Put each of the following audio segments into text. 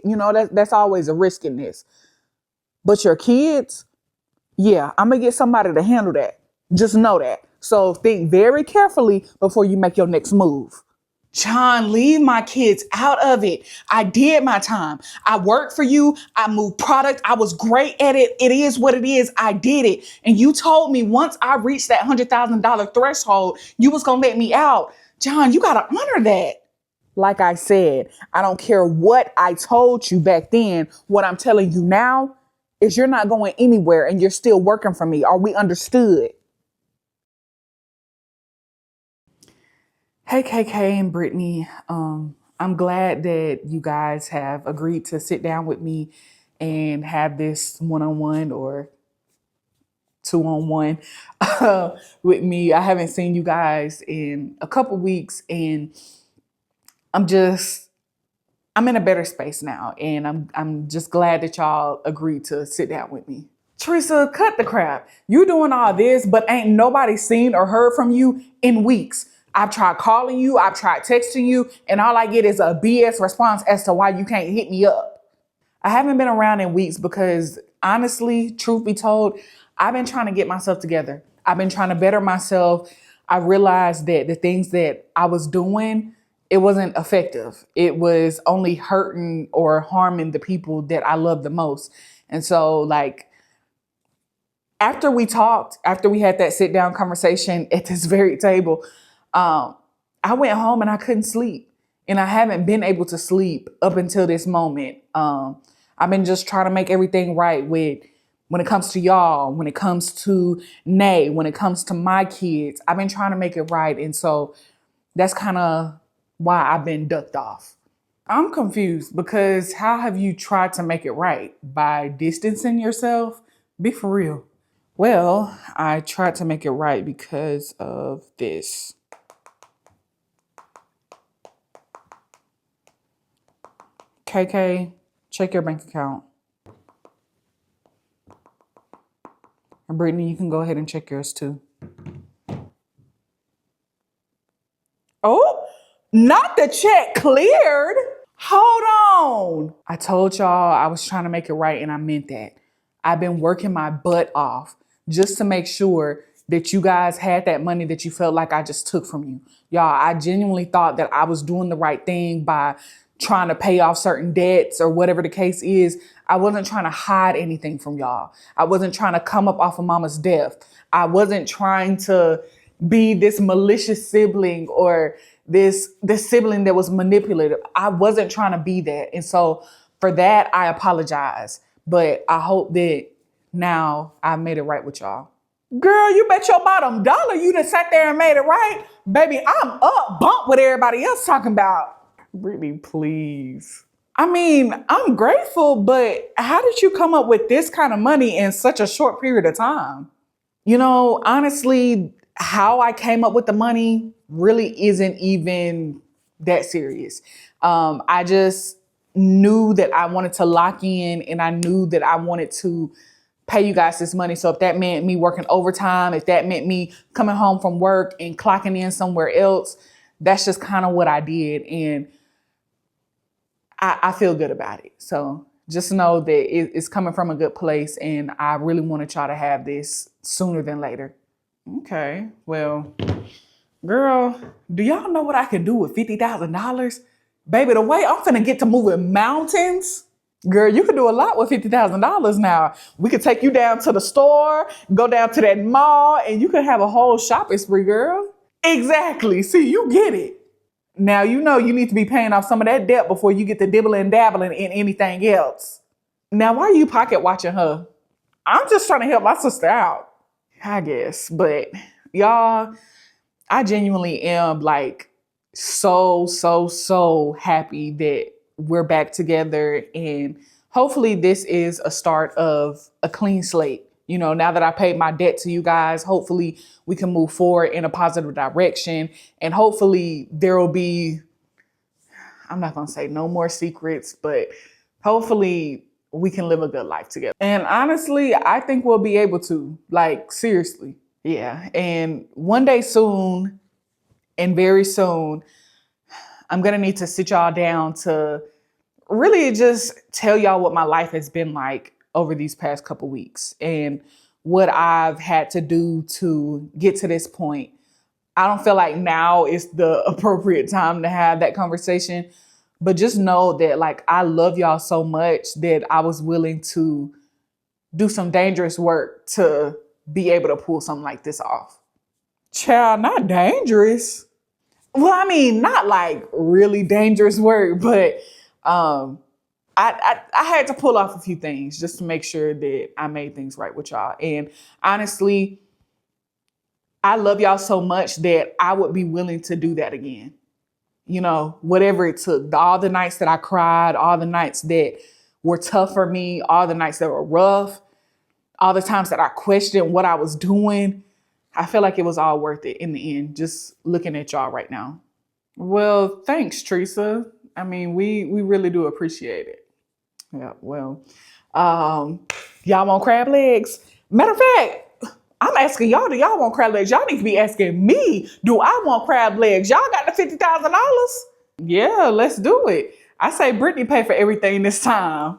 You know, that's always a risk in this. But your kids, yeah, I'm going to get somebody to handle that. Just know that. So think very carefully before you make your next move. John, leave my kids out of it. I did my time. I worked for you. I moved product. I was great at it. It is what it is. I did it. And you told me once I reached that $100,000 threshold, you was going to let me out. John, you got to honor that. Like I said, I don't care what I told you back then. What I'm telling you now is you're not going anywhere and you're still working for me. Are we understood? Hey, KK and Brittany. I'm glad that you guys have agreed to sit down with me and have this one-on-one or two-on-one with me. I haven't seen you guys in a couple weeks, and I'm in a better space now, and I'm just glad that y'all agreed to sit down with me. Trecia, cut the crap. You doing all this, but ain't nobody seen or heard from you in weeks. I've tried calling you, I've tried texting you, and all I get is a BS response as to why you can't hit me up. I haven't been around in weeks because honestly, truth be told, I've been trying to get myself together. I've been trying to better myself. I realized that the things that I was doing, it wasn't effective. It was only hurting or harming the people that I love the most. And so like, after we talked, after we had that sit down conversation at this very table, I went home and I couldn't sleep. And I haven't been able to sleep up until this moment. I've been just trying to make everything right when it comes to y'all, when it comes to Nay, when it comes to my kids. I've been trying to make it right. And so that's kind of why I've been ducked off. I'm confused because how have you tried to make it right? By distancing yourself? Be for real. Well, I tried to make it right because of this. KK, check your bank account. And Brittany, you can go ahead and check yours too. Oh, not the check cleared. Hold on. I told y'all I was trying to make it right, and I meant that. I've been working my butt off just to make sure that you guys had that money that you felt like I just took from you. Y'all, I genuinely thought that I was doing the right thing by trying to pay off certain debts or whatever the case is. I wasn't trying to hide anything from y'all. I wasn't trying to come up off of mama's death. I wasn't trying to be this malicious sibling or this sibling that was manipulative. I wasn't trying to be that. And so for that, I apologize. But I hope that now I made it right with y'all. Girl, you bet your bottom dollar you done sat there and made it right. Baby, I'm up bump what everybody else talking about. Brittany, please. I mean, I'm grateful, but how did you come up with this kind of money in such a short period of time? You know, honestly, how I came up with the money really isn't even that serious. I just knew that I wanted to lock in, and I knew that I wanted to pay you guys this money. So if that meant me working overtime, if that meant me coming home from work and clocking in somewhere else, that's just kind of what I did. And I feel good about it. So just know that it's coming from a good place, and I really wanted y'all to have this sooner than later. Okay, well, girl, do y'all know what I can do with $50,000? Baby, the way I'm finna get to moving mountains, girl, you can do a lot with $50,000 now. We could take you down to the store, go down to that mall, and you could have a whole shopping spree, girl. Exactly. See, you get it. Now, you know you need to be paying off some of that debt before you get to dibbling and dabbling in anything else. Now, why are you pocket watching her? I'm just trying to help my sister out, I guess. But y'all, I genuinely am like so happy that we're back together. And hopefully this is a start of a clean slate. You know, now that I paid my debt to you guys, hopefully we can move forward in a positive direction. And hopefully there will be, I'm not going to say no more secrets, but hopefully we can live a good life together. And honestly, I think we'll be able to, like, seriously. Yeah. And one day soon, and very soon, I'm going to need to sit y'all down to really just tell y'all what my life has been like over these past couple weeks and what I've had to do to get to this point. I don't feel like now is the appropriate time to have that conversation, but just know that like I love y'all so much that I was willing to do some dangerous work to be able to pull something like this off. Child, not dangerous. Well, I mean, not like really dangerous work, but um, I had to pull off a few things just to make sure that I made things right with y'all. And honestly, I love y'all so much that I would be willing to do that again. You know, whatever it took, all the nights that I cried, all the nights that were tough for me, all the nights that were rough, all the times that I questioned what I was doing. I feel like it was all worth it in the end, just looking at y'all right now. Well, thanks, Trecia. I mean, we really do appreciate it. Yeah, well, um, y'all want crab legs? Matter of fact, I'm asking y'all, do y'all want crab legs? Y'all need to be asking me, do I want crab legs? Y'all got the $50,000? Yeah, let's do it. I say Brittany pay for everything this time.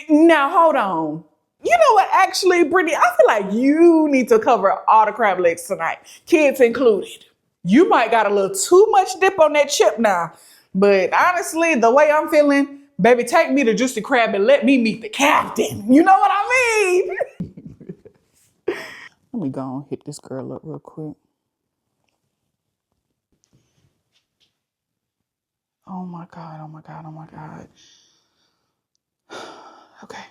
Now, hold on. You know what? Actually, Brittany, I feel like you need to cover all the crab legs tonight, kids included. You might got a little too much dip on that chip now. But honestly, the way I'm feeling, baby, take me to Juicy Crab and let me meet the captain. You know what I mean? Let me go and hit this girl up real quick. Oh my God, oh my God, oh my God. Okay.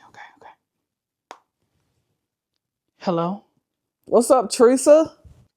Hello? What's up, Teresa?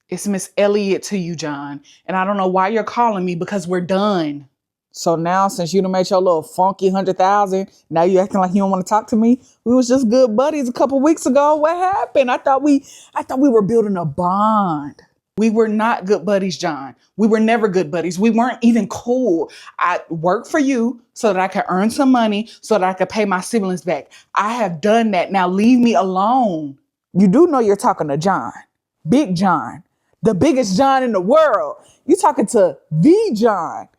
It's Miss Elliott to you, John. And I don't know why you're calling me because we're done. So now, since you done made your little funky 100,000, now you acting like you don't want to talk to me. We was just good buddies a couple weeks ago. What happened? I thought we were building a bond. We were not good buddies, John. We were never good buddies. We weren't even cool. I worked for you so that I could earn some money so that I could pay my siblings back. I have done that. Now leave me alone. You do know you're talking to John, Big John, the biggest John in the world. You talking to the John.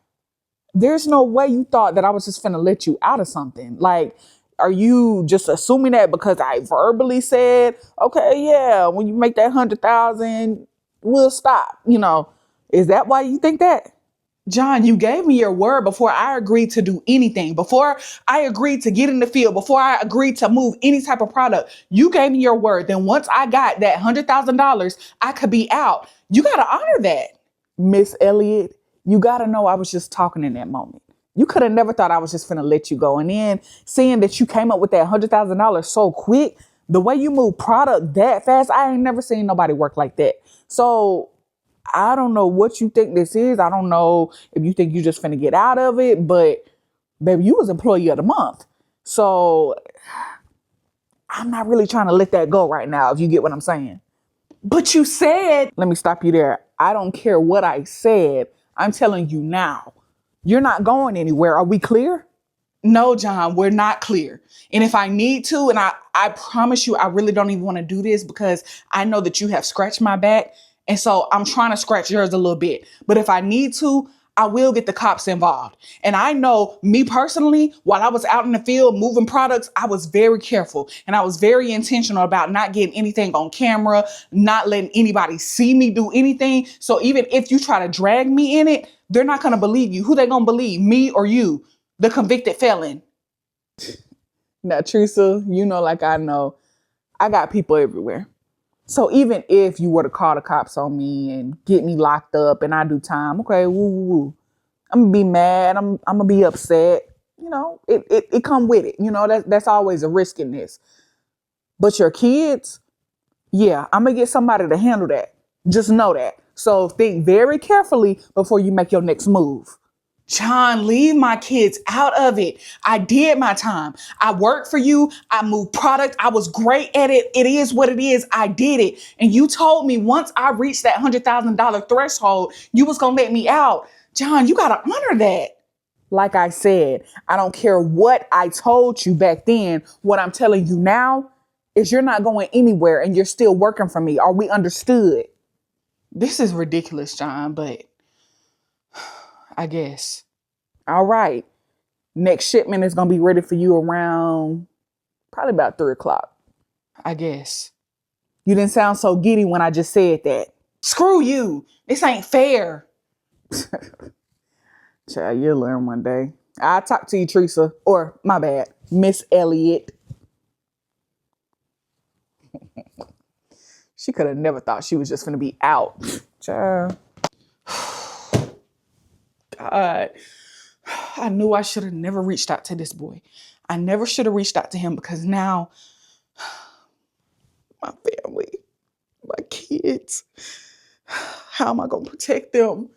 There's no way you thought that I was just finna let you out of something. Like, are you just assuming that because I verbally said, okay, yeah, when you make that 100,000, we'll stop? You know, is that why you think that? John, you gave me your word before I agreed to do anything, before I agreed to get in the field, before I agreed to move any type of product. You gave me your word. Then once I got that $100,000, I could be out. You got to honor that. Miss Elliott, you got to know I was just talking in that moment. You could have never thought I was just finna let you go. And then seeing that you came up with that $100,000 so quick, the way you move product that fast, I ain't never seen nobody work like that. So I don't know what you think this is. I don't know if you think you just finna get out of it, but baby, you was employee of the month. So I'm not really trying to let that go right now, if you get what I'm saying. But you said, let me stop you there. I don't care what I said. I'm telling you now, you're not going anywhere. Are we clear? No, John, we're not clear. And if I need to, and I promise you, I really don't even want to do this because I know that you have scratched my back. And so I'm trying to scratch yours a little bit. But if I need to, I will get the cops involved. And I know me personally, while I was out in the field moving products, I was very careful and I was very intentional about not getting anything on camera, not letting anybody see me do anything. So even if you try to drag me in it, they're not going to believe you. Who they going to believe, me or you, the convicted felon? Now, Teresa, you know, like I know, I got people everywhere. So even if you were to call the cops on me and get me locked up and I do time, okay, woo. I'm gonna be mad. I'm gonna be upset. You know, it come with it. You know, that's always a risk in this. But your kids, yeah, I'm gonna get somebody to handle that. Just know that. So think very carefully before you make your next move. John, leave my kids out of it. I did my time. I worked for you. I moved product. I was great at it. It is what it is. I did it. And you told me once I reached that $100,000 threshold, you was going to let me out. John, you got to honor that. Like I said, I don't care what I told you back then. What I'm telling you now is you're not going anywhere and you're still working for me. Are we understood? This is ridiculous, John, but I guess. All right. Next shipment is gonna be ready for you around probably about 3 o'clock, I guess. You didn't sound so giddy when I just said that. Screw you. This ain't fair. Child, you'll learn one day. I'll talk to you, Trecia. Or, my bad, Miss Elliott. She could have never thought she was just going to be out. Child. God. I knew I should have never reached out to this boy. I never should have reached out to him because now my family, my kids, how am I going to protect them?